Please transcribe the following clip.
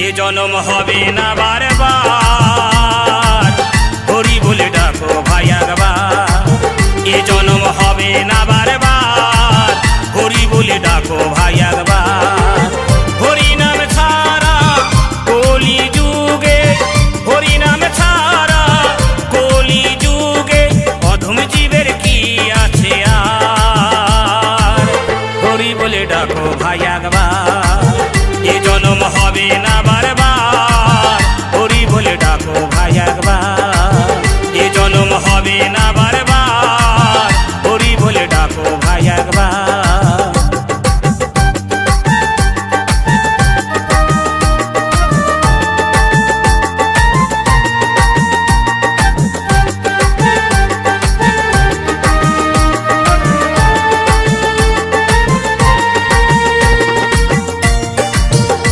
এ জনম হবে না বারবার, হরি বলে ডাকো ভাই একবার। এ জনম হবে না বারবার, হরি বলে ডাকো ভাই একবার।